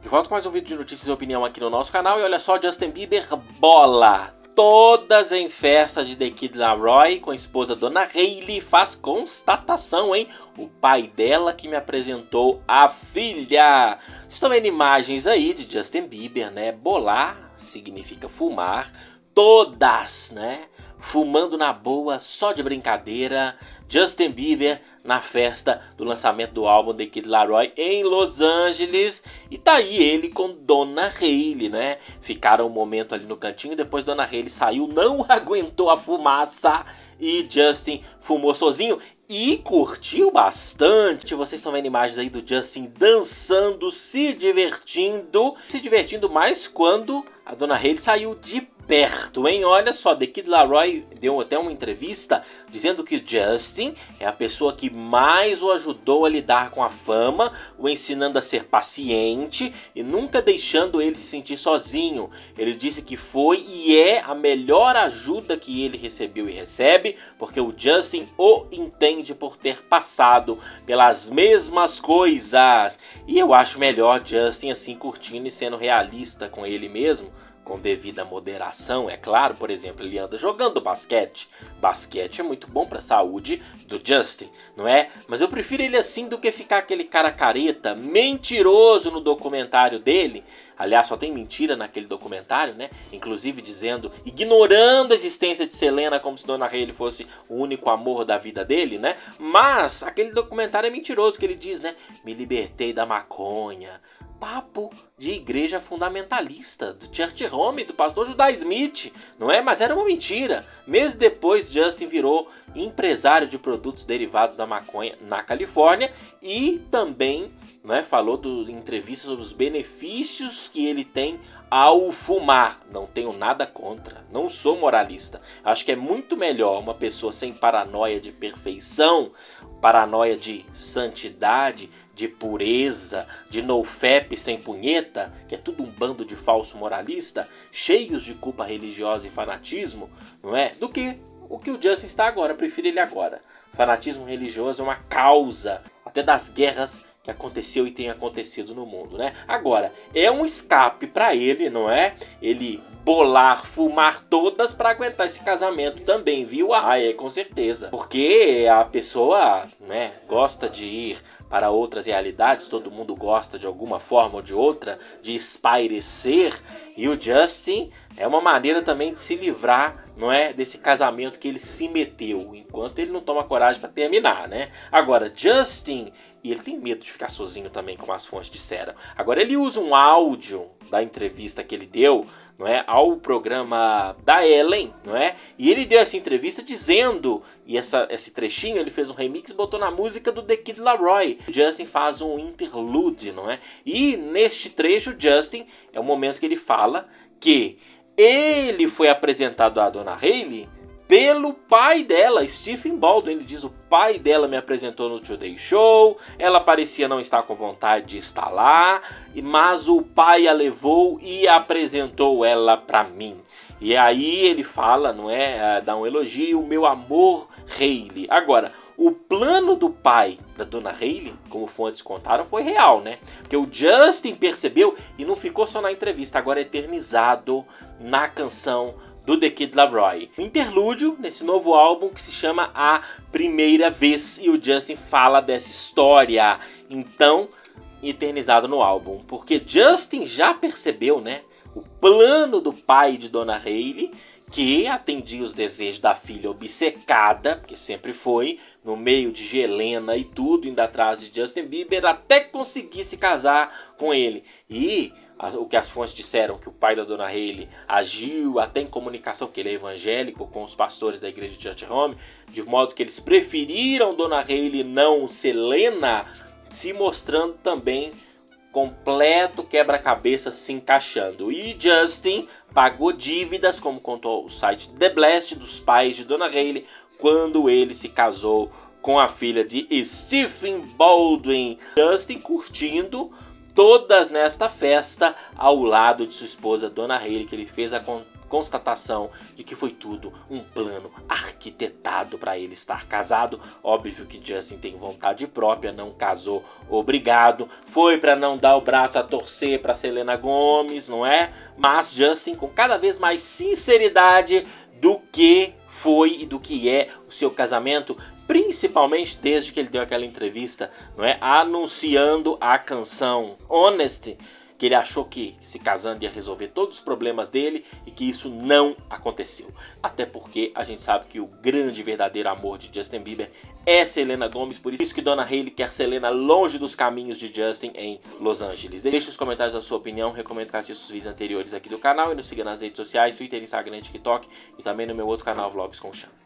De volta com mais um vídeo de notícias e opinião aqui no nosso canal. E olha só, Justin Bieber bola todas em festa de The Kid Laroi com a esposa Dona Hailey. Faz constatação, hein? O pai dela que me apresentou a filha. Estão vendo imagens aí de Justin Bieber, né? Bolar significa fumar. Todas, né? Fumando na boa, só de brincadeira. Justin Bieber na festa do lançamento do álbum The Kid Laroi em Los Angeles. E tá aí ele com Dona Hailey, né? Ficaram um momento ali no cantinho, depois Dona Hailey saiu, não aguentou a fumaça e Justin fumou sozinho e curtiu bastante. Vocês estão vendo imagens aí do Justin dançando, se divertindo mais quando a Dona Hailey saiu de perto, hein? Olha só, The Kid Laroi deu até uma entrevista dizendo que o Justin é a pessoa que mais o ajudou a lidar com a fama, o ensinando a ser paciente e nunca deixando ele se sentir sozinho. Ele disse que foi e é a melhor ajuda que ele recebeu e recebe, porque o Justin o entende por ter passado pelas mesmas coisas. E eu acho melhor Justin assim curtindo e sendo realista com ele mesmo, com devida moderação, é claro. Por exemplo, ele anda jogando basquete. Basquete é muito bom para a saúde do Justin, não é? Mas eu prefiro ele assim do que ficar aquele cara careta, mentiroso no documentário dele. Aliás, só tem mentira naquele documentário, né? Inclusive ignorando a existência de Selena como se Dona Hailey fosse o único amor da vida dele, né? Mas aquele documentário é mentiroso, que ele diz, né? Me libertei da maconha. Papo de igreja fundamentalista, do Church Home, do pastor Judah Smith, não é? Mas era uma mentira. Meses depois, Justin virou empresário de produtos derivados da maconha na Califórnia e também, né, falou em entrevistas sobre os benefícios que ele tem ao fumar. Não tenho nada contra, não sou moralista. Acho que é muito melhor uma pessoa sem paranoia de perfeição, paranoia de santidade, de pureza, de nofap sem punheta, que é tudo um bando de falso moralista, cheios de culpa religiosa e fanatismo, não é? Do que o Justin está agora. Eu prefiro ele agora. Fanatismo religioso é uma causa até das guerras que aconteceu e tem acontecido no mundo, né? Agora, é um escape para ele, não é? Ele fumar todas para aguentar esse casamento também, viu? Com certeza. Porque a pessoa, né, gosta de ir para outras realidades, todo mundo gosta de alguma forma ou de outra de espairecer, e o Justin é uma maneira também de se livrar, não é, desse casamento que ele se meteu, enquanto ele não toma coragem para terminar, né? Agora, Justin, e ele tem medo de ficar sozinho também, como as fontes disseram. Agora, ele usa um áudio da entrevista que ele deu, não é, ao programa da Ellen, não é? E ele deu essa entrevista dizendo, e esse trechinho ele fez um remix e botou na música do The Kid Laroi. O Justin faz um interlude, não é? E neste trecho, Justin é o momento que ele fala que ele foi apresentado à Dona Hailey pelo pai dela, Stephen Baldwin. Ele diz: o pai dela me apresentou no Today Show, ela parecia não estar com vontade de estar lá, mas o pai a levou e apresentou ela para mim. E aí ele fala, não é, dá um elogio, meu amor Hailey. Agora, o plano do pai da Dona Hailey, como fontes contaram, foi real, né? Porque o Justin percebeu e não ficou só na entrevista, agora é eternizado na canção do The Kid Laroi. Um interlúdio nesse novo álbum que se chama A Primeira Vez, e o Justin fala dessa história, então, eternizado no álbum. Porque Justin já percebeu, né, o plano do pai de Dona Hailey, que atendia os desejos da filha obcecada, que sempre foi, no meio de Helena e tudo, indo atrás de Justin Bieber, até conseguir se casar com ele. E o que as fontes disseram, que o pai da Dona Hailey agiu até em comunicação, porque ele é evangélico, com os pastores da igreja de Church Home, de modo que eles preferiram Dona Hailey não Selena, se mostrando também completo quebra-cabeça se encaixando. E Justin pagou dívidas, como contou o site The Blast, dos pais de Dona Hailey, quando ele se casou com a filha de Stephen Baldwin. Justin curtindo todas nesta festa ao lado de sua esposa Dona Hailey, que ele fez constatação de que foi tudo um plano arquitetado para ele estar casado. Óbvio que Justin tem vontade própria, não casou obrigado, foi para não dar o braço a torcer para Selena Gomez, não é? Mas Justin, com cada vez mais sinceridade do que foi e do que é o seu casamento, principalmente desde que ele deu aquela entrevista, não é, anunciando a canção Honesty, que ele achou que se casando ia resolver todos os problemas dele e que isso não aconteceu. Até porque a gente sabe que o grande verdadeiro amor de Justin Bieber é Selena Gomez, por isso que Dona Hailey quer Selena longe dos caminhos de Justin em Los Angeles. Deixe nos comentários a sua opinião, recomendo que assista os vídeos anteriores aqui do canal e nos siga nas redes sociais, Twitter, Instagram, TikTok e também no meu outro canal Vlogs com Chan.